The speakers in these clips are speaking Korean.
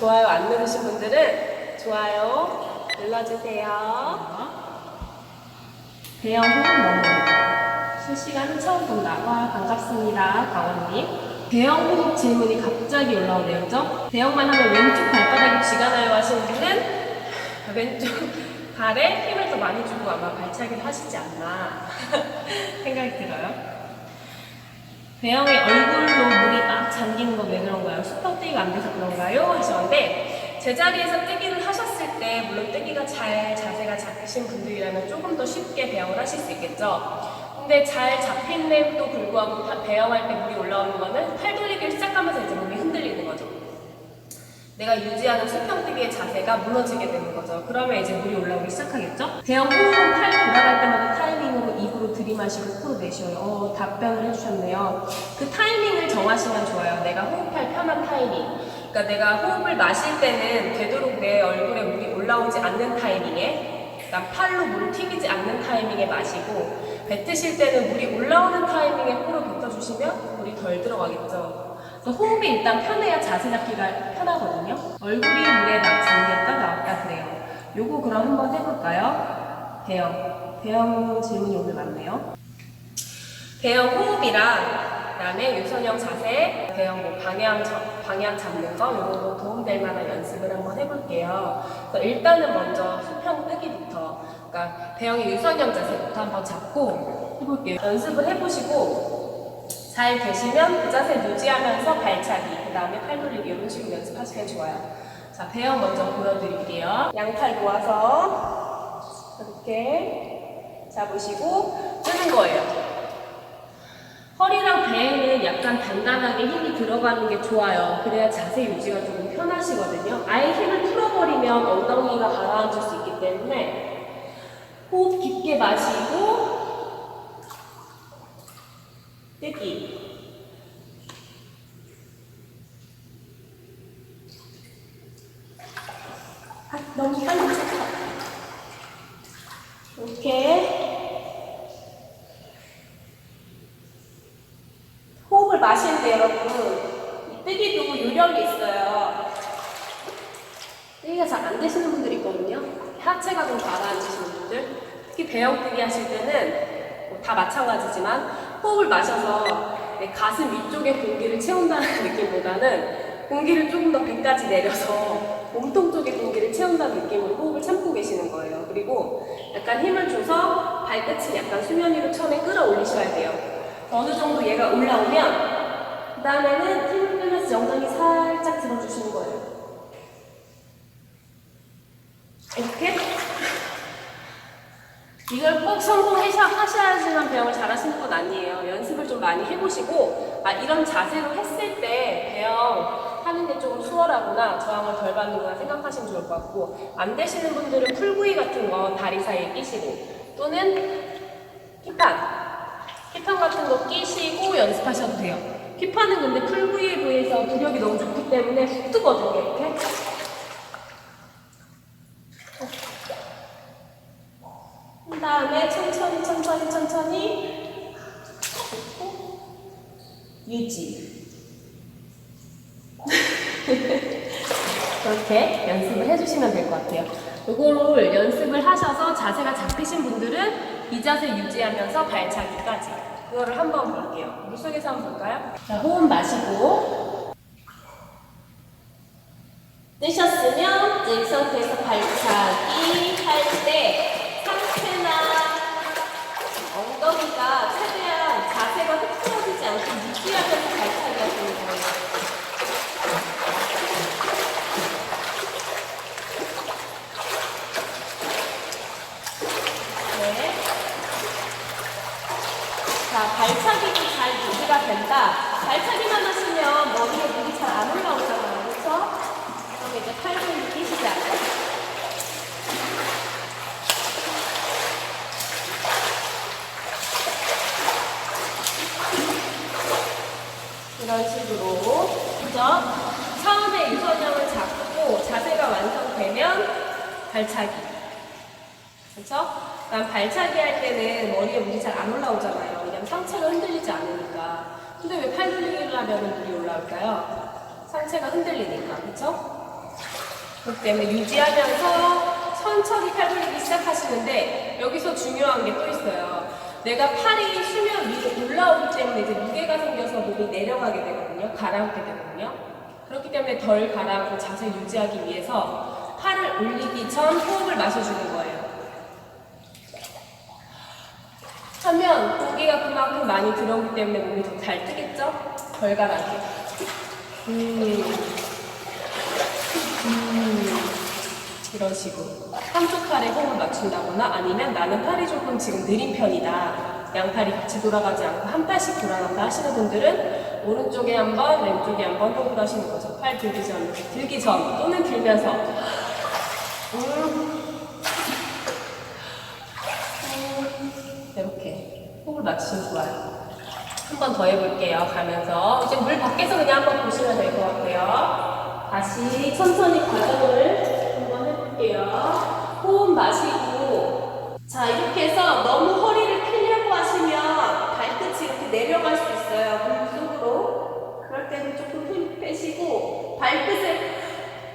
좋아요 안 누르신 분들은 좋아요 눌러주세요. 배영 호흡 넘어요. 실시간 처음 본다. 와, 반갑습니다. 강원님. 배영 호흡 질문이 갑자기 올라오네요. 그죠? 배영만 하면 왼쪽 발바닥이 쥐가 나요 하시는 분은 왼쪽 발에 힘을 더 많이 주고 아마 발차기를 하시지 않나 생각이 들어요. 배영의 얼굴로 물이 막 잠기는 건 왜 그런가요? 수평 뜨기가 안 돼서 그런가요? 하셨는데 제자리에서 뜨기를 하셨을 때 물론 뜨기가 잘 자세가 잡히신 분들이라면 조금 더 쉽게 배영을 하실 수 있겠죠. 근데 잘 잡힌데도 불구하고 배영할 때 물이 올라오는 거는 팔 돌리기를 시작하면서 이제 몸이 흔들리는 거죠. 내가 유지하는 수평뜨기의 자세가 무너지게 되는 거죠. 그러면 이제 물이 올라오기 시작하겠죠? 배영 호흡은 팔 돌아갈 때마다 타이밍으로 입으로 들이마시고 코로 내쉬어요. 답변을 해주셨네요. 그 타이밍을 정하시면 좋아요. 내가 호흡할 편한 타이밍. 그러니까 내가 호흡을 마실 때는 되도록 내 얼굴에 물이 올라오지 않는 타이밍에, 그러니까 팔로 물을 튀기지 않는 타이밍에 마시고, 뱉으실 때는 물이 올라오는 타이밍에 코로 뱉어주시면 물이 덜 들어가겠죠. 그래서 호흡이 일단 편해야 자세 잡기가 편하거든요. 얼굴이 물에 잠겼다 나왔다 그래요. 요거 그럼 한번 해볼까요? 배영 질문이 오늘 많네요. 배영 호흡이랑 그다음에 유선형 자세, 배영 뭐 방향 잡는 거 요거 도움될 만한 연습을 한번 해볼게요. 그래서 일단은 먼저 수평 뜨기부터, 그러니까 배영의 유선형 자세부터 한번 잡고 해볼게요. 연습을 해보시고 잘 되시면 그 자세 유지하면서 발차기, 그 다음에 팔 돌리기 이런 식으로 연습하시면 좋아요. 자, 배영 먼저 보여드릴게요. 양팔 모아서 이렇게 잡으시고 뜨는 거예요. 허리랑 배에는 약간 단단하게 힘이 들어가는 게 좋아요. 그래야 자세 유지가 조금 편하시거든요. 아예 힘을 풀어버리면 엉덩이가 가라앉을 수 있기 때문에 호흡 깊게 마시고 뜨기. 아, 너무 빨리 쳤다. 이렇게 호흡을 마실 때 여러분 이 뜨기도 요령이 있어요. 뜨기가 잘 안 되시는 분들이 있거든요. 하체가 좀 가라앉으시는 분들, 특히 배영뜨기 하실 때는 다 마찬가지지만 호흡을 마셔서 내 가슴 위쪽에 공기를 채운다는 느낌보다는 공기를 조금 더 배까지 내려서 몸통 쪽에 공기를 채운다는 느낌으로 호흡을 참고 계시는 거예요. 그리고 약간 힘을 줘서 발끝을 약간 수면 위로 처음에 끌어올리셔야 돼요. 어느 정도 얘가 올라오면 그 다음에는 힘을 빼면서 엉덩이 살짝 들어주시는 거예요. 이렇게 이걸 꼭 성공하셔야지만 배영을 잘하시는 건 아니에요. 연습을 좀 많이 해보시고 이런 자세로 했을 때 배영 하는 게 조금 수월하구나, 저항을 덜 받는구나 생각하시면 좋을 것 같고, 안 되시는 분들은 풀구이 같은 거 다리 사이에 끼시고 또는 키판 같은 거 끼시고 연습하셔도 돼요. 키판은 근데 풀구이에 비해서 부력이 너무 좋기 때문에 훅 뜨거든요. 이렇게 그 다음에 천천히 유지. 이렇게 연습을 해주시면 될 것 같아요. 이거를 연습을 하셔서 자세가 잡히신 분들은 이 자세 유지하면서 발차기까지, 그거를 한번 볼게요. 물속에서 한번 볼까요? 자, 호흡 마시고 뜨셨으면 이 상태에서 발차기 할 때 상체나 엉덩이가 최대한 자세가 흐트러지지 않게 유지하면서 발차기 하시는 거예요. 네. 자, 발차기도 잘 유지가 된다. 발차기만 하시면 머리에 물이 잘 안 올라오잖아요. 그렇죠? 그럼 이제 팔 돌리기 시작. 이런 식으로. 그죠? 처음에 유선형을 잡고 자세가 완성되면 발차기. 그쵸? 그럼 발차기 할 때는 머리에 물이 잘 안 올라오잖아요. 왜냐면 상체가 흔들리지 않으니까. 근데 왜 팔 돌리기를 하면 물이 올라올까요? 상체가 흔들리니까. 그쵸? 그렇기 때문에 유지하면서 천천히 팔 벌리기 시작하시는데 여기서 중요한 게 또 있어요. 내가 팔이 수면 위로 올라오기 때문에 이제 무게가 생겨서 몸이 내려가게 되거든요. 가라앉게 되거든요. 그렇기 때문에 덜 가라앉고 자세 유지하기 위해서 팔을 올리기 전 호흡을 마셔주는 거예요. 하면 공기가 그만큼 많이 들어오기 때문에 몸이 더 잘 뜨겠죠? 덜 가라앉게. 이런 식으로 한쪽 팔에 호흡을 맞춘다거나 아니면 나는 팔이 조금 지금 느린 편이다, 양팔이 같이 돌아가지 않고 한 팔씩 돌아간다 하시는 분들은 오른쪽에 한번 왼쪽에 한번 호흡을 하시는 거죠. 팔 들기 전 또는 들면서 이렇게 호흡을 맞추시면 좋아요. 한 번 더 해볼게요. 가면서 이제 물 밖에서 그냥 한번 보시면 될 것 같아요. 다시 천천히 과정을 한번 해볼게요. 호흡 마시고, 자 이렇게 해서 너무 허리를 펴려고 하시면 발끝이 이렇게 내려갈 수 있어요. 몸속으로. 그럴 때는 조금 힘 빼시고 발끝을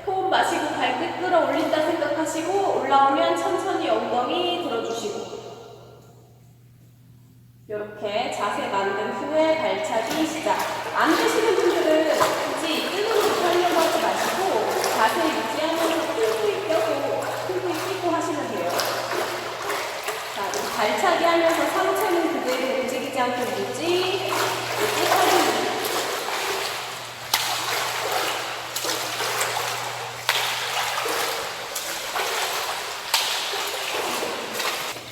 호흡 마시고 발끝 끌어올린다 생각하시고 올라오면 천천히 엉덩이 들어주시고 이렇게 자세 만든 후에 발차기 시작. 안 되시는 분들은 굳이 끈으로 하려고 하지 마시고 자세 유지하면서 풀부위 껴고 풀부위 끼고 하시면 돼요. 자, 발차기 하면서 상체는 그대로 움직이지 않고 유지. 끝까지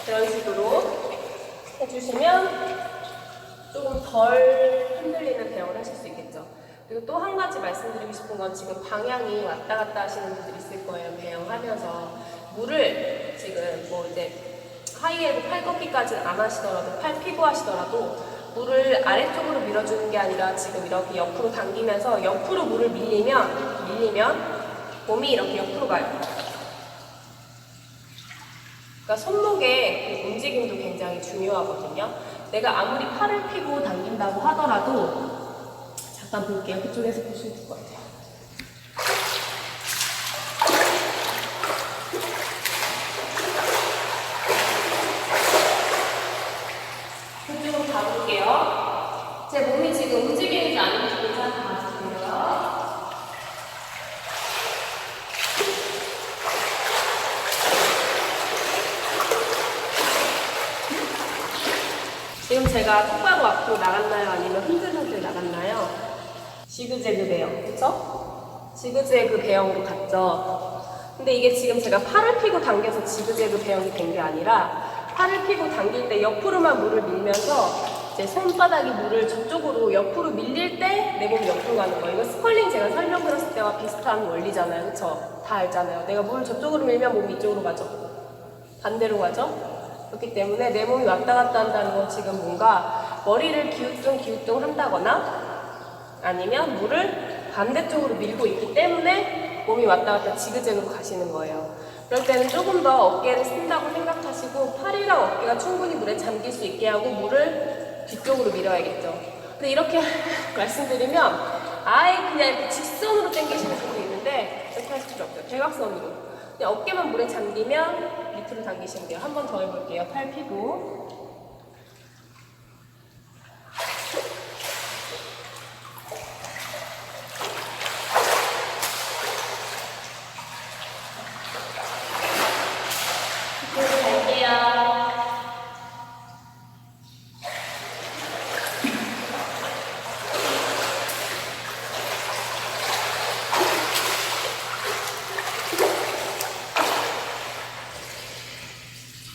이런 식으로 해주시면 조금 덜 흔들리는 배영을 하실 수 있겠죠. 그리고 또 한 가지 말씀드리고 싶은 건 지금 방향이 왔다 갔다 하시는 분들 있을 거예요. 배영하면서 물을 지금 뭐 이제 하이에도 팔 꺾기까지는 안 하시더라도 팔 피고 하시더라도 물을 아래쪽으로 밀어주는 게 아니라 지금 이렇게 옆으로 당기면서 옆으로 물을 밀리면 몸이 이렇게 옆으로 가요. 그러니까 손목의 그 움직임도 굉장히 중요하거든요. 내가 아무리 팔을 펴고 당긴다고 하더라도 잠깐 볼게요. 그쪽에서 보시면 될 것 같아요. 그쪽으로 가볼게요. 제 몸이 지금 움직이는지 아닌지 괜찮아 봐주세요. 지금 제가 똑바로 앞으로 나갔나요? 아니면 흔들흔들 나갔나요? 지그재그 배영, 그쵸? 지그재그 배영으로 갔죠? 근데 이게 지금 제가 팔을 펴고 당겨서 지그재그 배영이 된 게 아니라 팔을 펴고 당길 때 옆으로만 물을 밀면서 이제 손바닥이 물을 저쪽으로 옆으로 밀릴 때 내 몸이 옆으로 가는 거예요. 이거 스컬링 제가 설명드렸을 때와 비슷한 원리잖아요. 그쵸? 다 알잖아요. 내가 물을 저쪽으로 밀면 몸이 이쪽으로 가죠. 반대로 가죠? 그렇기 때문에 내 몸이 왔다 갔다 한다는 건 지금 뭔가 머리를 기우뚱 한다거나 아니면 물을 반대쪽으로 밀고 있기 때문에 몸이 왔다 갔다 지그재그로 가시는 거예요. 그럴 때는 조금 더 어깨를 쓴다고 생각하시고 팔이랑 어깨가 충분히 물에 잠길 수 있게 하고 물을 뒤쪽으로 밀어야겠죠. 근데 이렇게 말씀드리면 아예 그냥 이렇게 직선으로 당기시는 분도 있는데 이렇게 하실 필요 없어요. 대각선으로. 그냥 어깨만 물에 잠기면 밑으로 당기시면 돼요. 한 번 더 해볼게요. 팔 펴고. 이쪽으로 갈게요.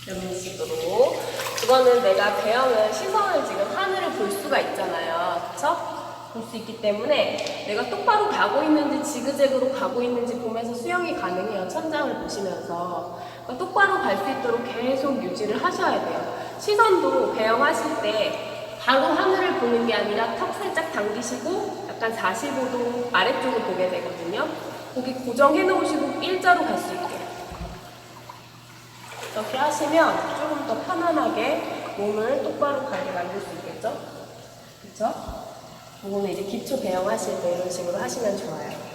이런 식으로. 이거는 내가 배영은 시선을 지금 하늘을 볼 수가 있잖아요. 그쵸? 볼 수 있기 때문에 내가 똑바로 가고 있는지 지그재그로 가고 있는지 보면서 수영이 가능해요. 천장을 보시면서. 그러니까 똑바로 갈 수 있도록 계속 유지를 하셔야 돼요. 시선도 배영하실 때 바로 하늘을 보는 게 아니라 턱 살짝 당기시고 약간 45도 아래쪽을 보게 되거든요. 거기 고정해 놓으시고 일자로 갈 수 있게. 이렇게 하시면 조금 더 편안하게 몸을 똑바로 가게 만들 수 있겠죠? 그쵸? 이거는 이제 기초 배영하실 때 이런 식으로 하시면 좋아요.